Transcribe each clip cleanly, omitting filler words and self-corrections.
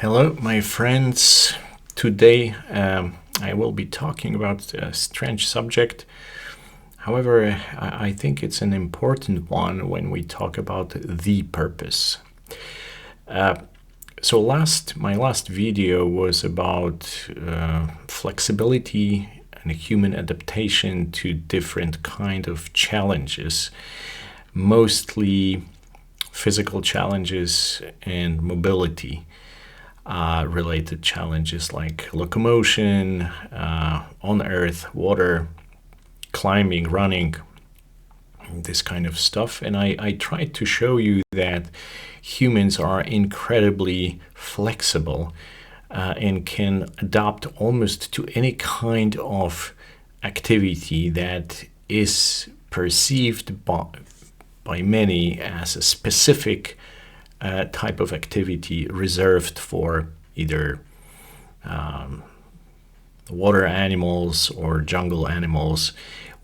Hello, my friends. Today I will be talking about a strange subject. However, I think it's an important one when we talk about the purpose. My last video was about flexibility and human adaptation to different kind of challenges, mostly physical challenges and mobility. Related challenges like locomotion, on earth, water, climbing, running, this kind of stuff. And I tried to show you that humans are incredibly flexible and can adapt almost to any kind of activity that is perceived by many as a specific type of activity reserved for either water animals or jungle animals.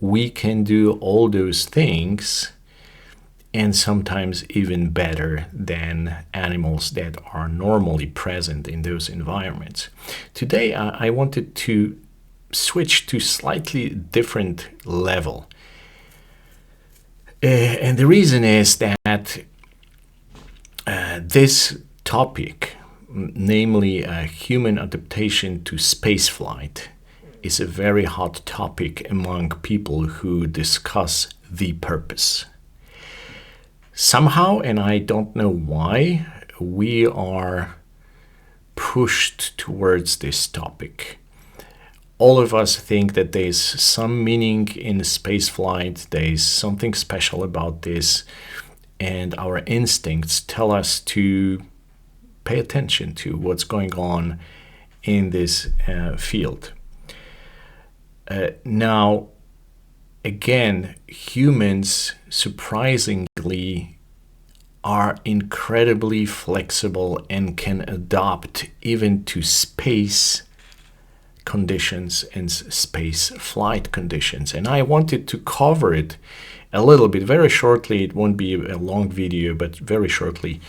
We can do all those things and sometimes even better than animals that are normally present in those environments. Today I wanted to switch to slightly different level. And the reason is that this topic, namely human adaptation to spaceflight, is a very hot topic among people who discuss the purpose. Somehow, and I don't know why, we are pushed towards this topic. All of us think that there's some meaning in spaceflight, there's something special about this, and our instincts tell us to pay attention to what's going on in this field. Now, again, humans surprisingly are incredibly flexible and can adapt even to space conditions and space flight conditions. And I wanted to cover it a little bit, very shortly. It won't be a long video, but very shortly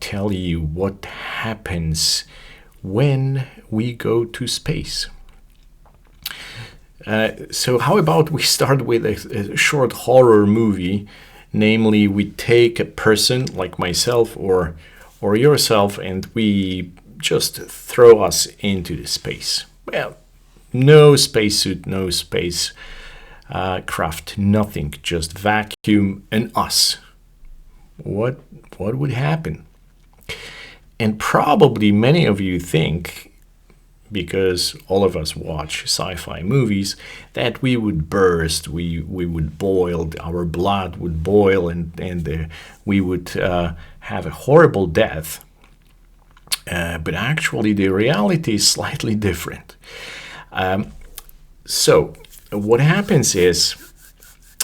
tell you what happens when we go to space. So how about we start with a short horror movie, namely we take a person like myself or yourself and we just throw us into the space. Well, no spacesuit, no space craft, nothing, just vacuum and us. What would happen? And probably many of you think, because all of us watch sci-fi movies, that we would burst, we would boil, our blood would boil, and we would have a horrible death. But actually, the reality is slightly different. So what happens is,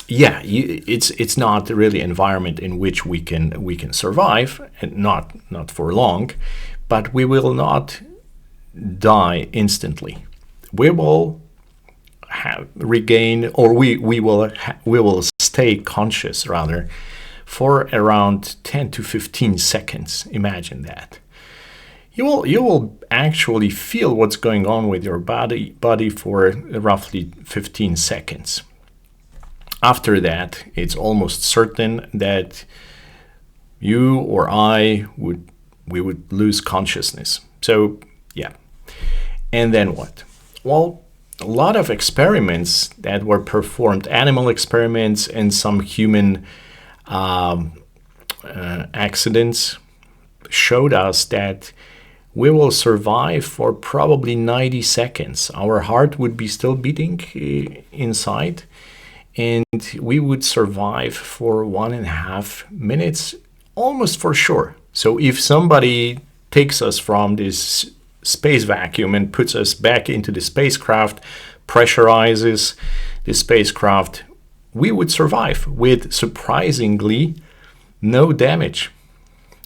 it's not really an environment in which we can survive, and not for long, but we will not die instantly. We will regain, or we will stay conscious rather for around 10 to 15 seconds. Imagine that. You will actually feel what's going on with your body for roughly 15 seconds. After that, it's almost certain that you or I would lose consciousness. So yeah. And then what? Well, a lot of experiments that were performed, animal experiments and some human accidents, showed us that we will survive for probably 90 seconds. Our heart would be still beating inside, and we would survive for 1.5 minutes, almost for sure. So if somebody takes us from this space vacuum and puts us back into the spacecraft, pressurizes the spacecraft, we would survive with surprisingly no damage.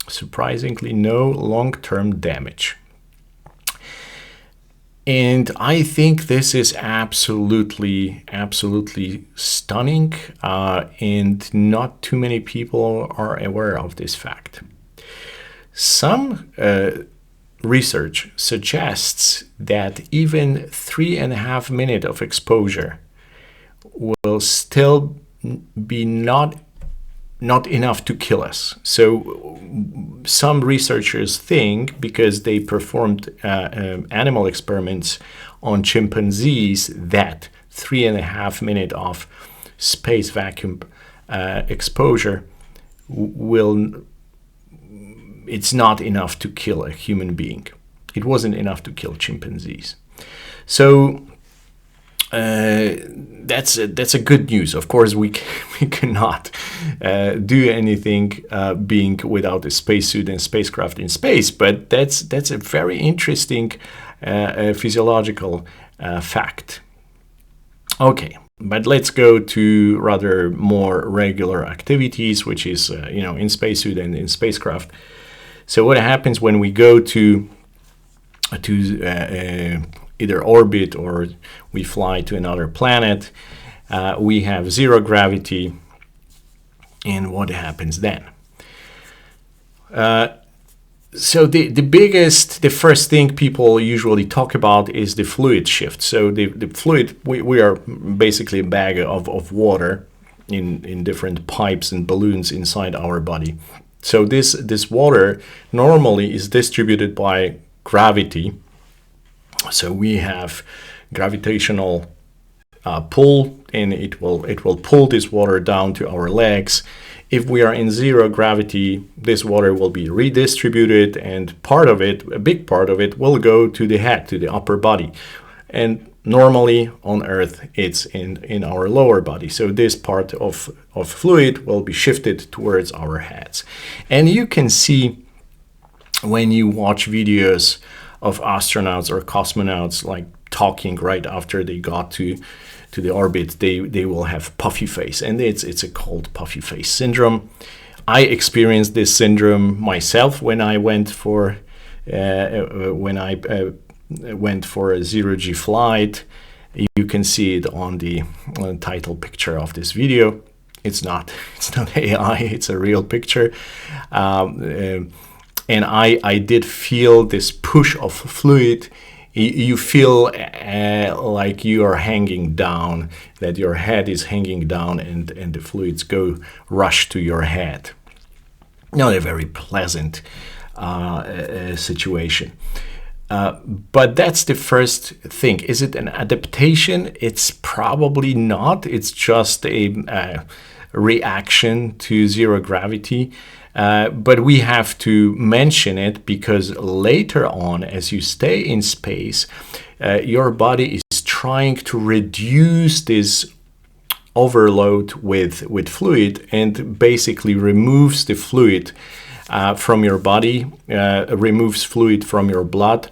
Surprisingly no long-term damage. And I think this is absolutely stunning, and not too many people are aware of this fact. Some research suggests that even 3.5 minutes of exposure will still be not enough to kill us. So some researchers think, because they performed animal experiments on chimpanzees, that 3.5 minutes of space vacuum exposure it's not enough to kill a human being. It wasn't enough to kill chimpanzees. So that's a good news. Of course, we cannot do anything being without a spacesuit and spacecraft in space, but that's a very interesting physiological fact. Okay, but let's go to rather more regular activities, which is in spacesuit and in spacecraft. So what happens when we go to either orbit or we fly to another planet? We have zero gravity, and what happens then? So the first thing people usually talk about is the fluid shift. So the fluid, we are basically a bag of water in different pipes and balloons inside our body. So this water normally is distributed by gravity. So we have gravitational pull, and it will pull this water down to our legs. If we are in zero gravity, this water will be redistributed, and a big part of it will go to the head, to the upper body. And normally on Earth, it's in our lower body. So this part of fluid will be shifted towards our heads. And you can see when you watch videos of astronauts or cosmonauts like talking right after they got to the orbit, they will have puffy face, and it's a called puffy face syndrome. I experienced this syndrome myself when I went for a zero-G flight. You can see it on the title picture of this video. It's not AI, it's a real picture. And I did feel this push of fluid. You feel like you are hanging down, that your head is hanging down, and the fluids rush to your head. Not a very pleasant situation. But that's the first thing. Is it an adaptation? It's probably not. It's just a reaction to zero gravity. But we have to mention it because later on, as you stay in space, your body is trying to reduce this overload with fluid, and basically removes the fluid from your body, removes fluid from your blood.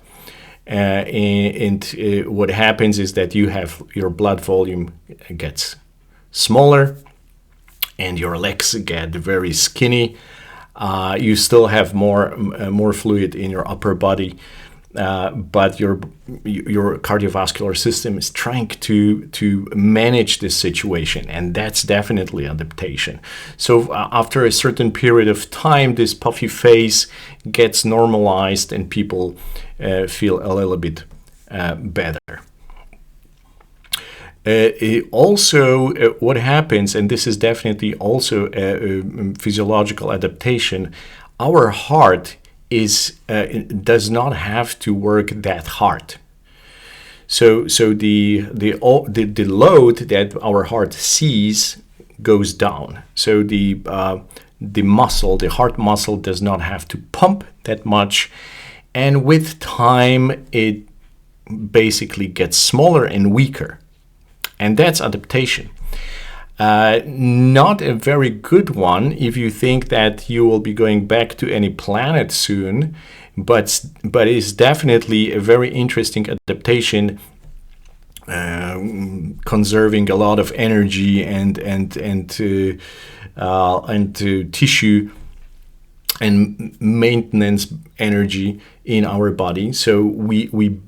And what happens is that your blood volume gets smaller, and your legs get very skinny. You still have more fluid in your upper body, but your cardiovascular system is trying to manage this situation, and that's definitely adaptation. So after a certain period of time, this puffy face gets normalized, and people feel a little bit better. Also, what happens, and this is definitely also a physiological adaptation, our heart does not have to work that hard. So the load that our heart sees goes down. So the heart muscle does not have to pump that much, and with time it basically gets smaller and weaker. And that's adaptation. Not a very good one if you think that you will be going back to any planet soon, but it's definitely a very interesting adaptation, conserving a lot of energy and tissue and maintenance energy in our body. So we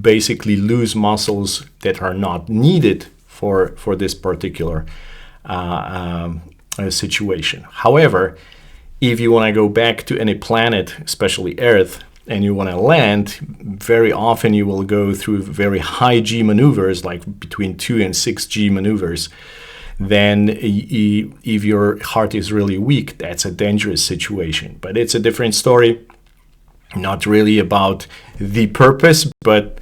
basically lose muscles that are not needed for this particular situation. However, if you want to go back to any planet, especially Earth, and you want to land, very often you will go through very high G maneuvers, like between 2 and 6 G maneuvers. Then if your heart is really weak, that's a dangerous situation. But it's a different story, not really about the purpose, but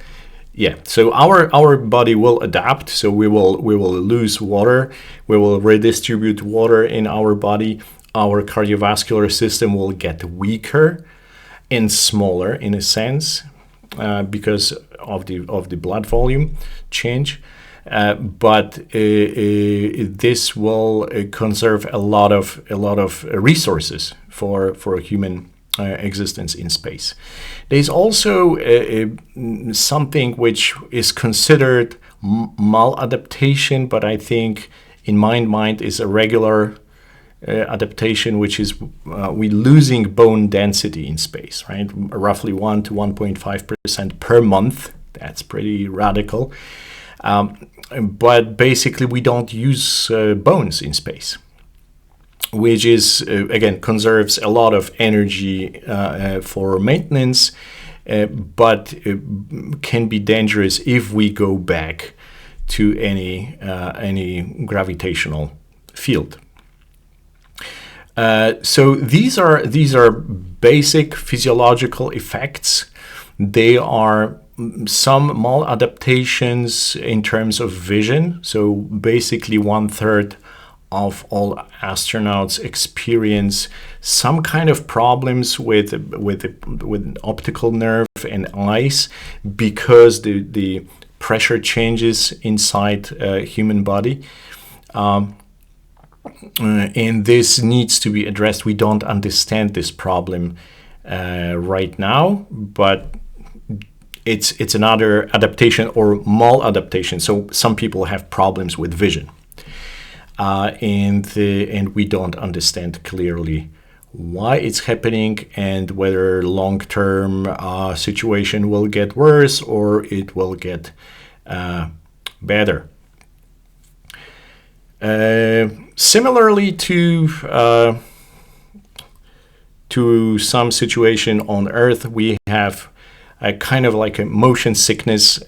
yeah. So our body will adapt. So we will lose water, we will redistribute water in our body. Our cardiovascular system will get weaker and smaller in a sense because of the blood volume change. But this will conserve a lot of resources for human existence in space. There's also something which is considered maladaptation, but I think in my mind is a regular adaptation, which is we losing bone density in space, right? Roughly 1 to 1.5% per month. That's pretty radical. But basically we don't use bones in space, which is again conserves a lot of energy for maintenance, but can be dangerous if we go back to any gravitational field. So these are basic physiological effects. They are some maladaptations in terms of vision. So basically 1/3 of all astronauts experience some kind of problems with optical nerve and eyes because the pressure changes inside a human body. And this needs to be addressed. We don't understand this problem right now, but it's another adaptation or maladaptation. So some people have problems with vision, and we don't understand clearly why it's happening and whether long-term situation will get worse or it will get better. Similarly to some situation on Earth, we have a kind of like a motion sickness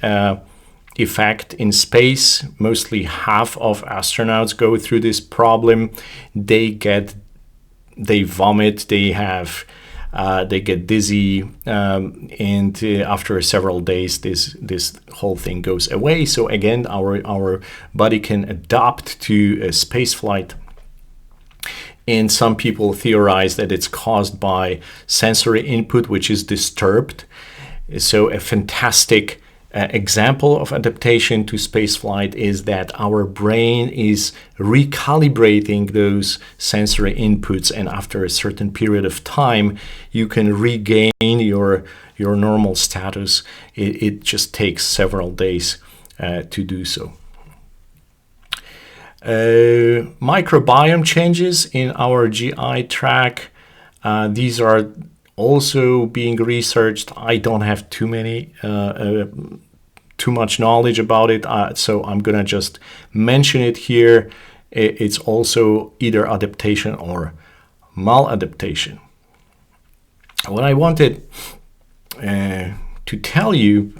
effect in space. Mostly half of astronauts go through this problem. They vomit, they get dizzy, and after several days this whole thing goes away. So again, our body can adapt to a space flight. And some people theorize that it's caused by sensory input which is disturbed. So a fantastic example of adaptation to spaceflight is that our brain is recalibrating those sensory inputs, and after a certain period of time you can regain your normal status. It just takes several days to do so. Microbiome changes in our GI tract, these are also being researched. I don't have too much knowledge about it, so I'm gonna just mention it here. It's also either adaptation or maladaptation. What I wanted to tell you,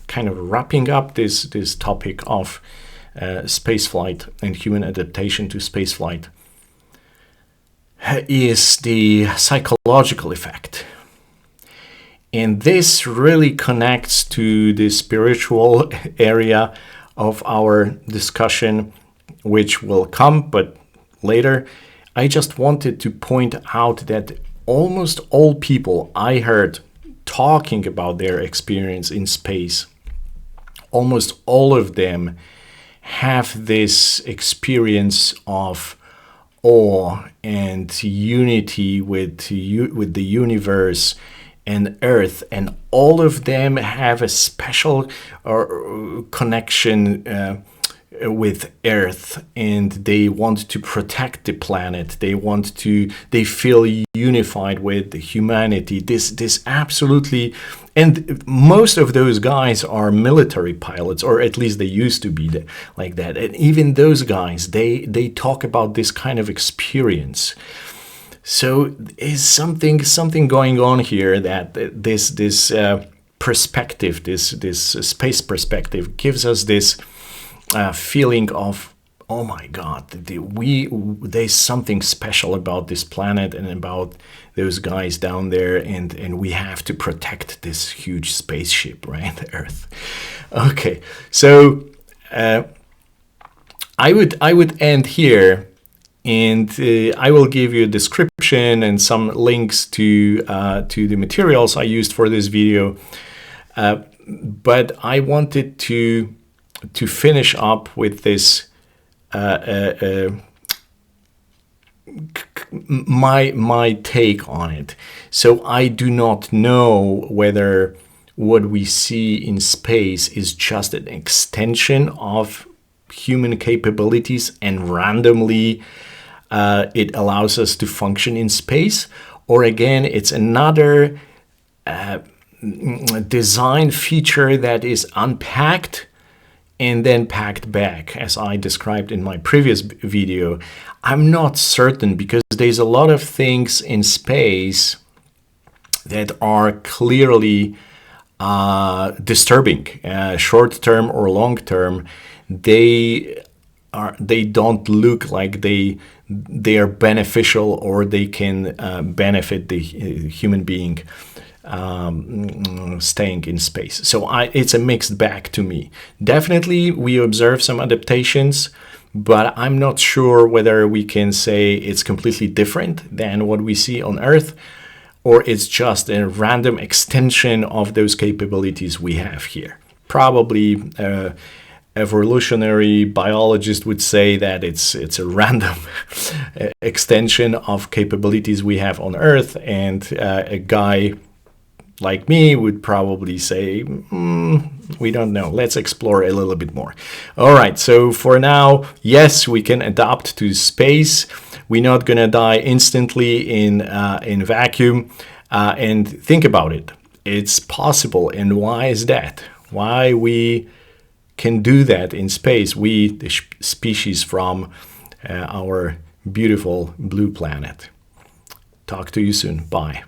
kind of wrapping up this topic of spaceflight and human adaptation to spaceflight, is the psychological effect. And this really connects to the spiritual area of our discussion, which will come, but later. I just wanted to point out that almost all people I heard talking about their experience in space, almost all of them have this experience of awe and unity with the universe and Earth, and all of them have a special connection with Earth, and they want to protect the planet. They feel unified with humanity. This absolutely, and most of those guys are military pilots, or at least they used to be like that. And even those guys, they talk about this kind of experience. So is something going on here, that this perspective, this space perspective, gives us this feeling of, oh my God, there's something special about this planet and about those guys down there, and we have to protect this huge spaceship, right? Earth. Okay, so I would end here, and I will give you a description and some links to the materials I used for this video. But I wanted to finish up with this my take on it. So I do not know whether what we see in space is just an extension of human capabilities and randomly it allows us to function in space, or again it's another design feature that is unpacked and then packed back, as I described in my previous video. I'm not certain, because there's a lot of things in space that are clearly disturbing, short term or long term. They don't look like they are beneficial, or they can benefit the human being staying in space. So it's a mixed bag to me. Definitely we observe some adaptations, but I'm not sure whether we can say it's completely different than what we see on Earth, or it's just a random extension of those capabilities we have here. Probably evolutionary biologist would say that it's a random extension of capabilities we have on Earth, and a guy like me would probably say, we don't know, let's explore a little bit more. All right, so for now, yes, we can adapt to space. We're not gonna die instantly in vacuum, and think about it. It's possible, and why is that? Why we can do that in space, we, the species from our beautiful blue planet. Talk to you soon. Bye.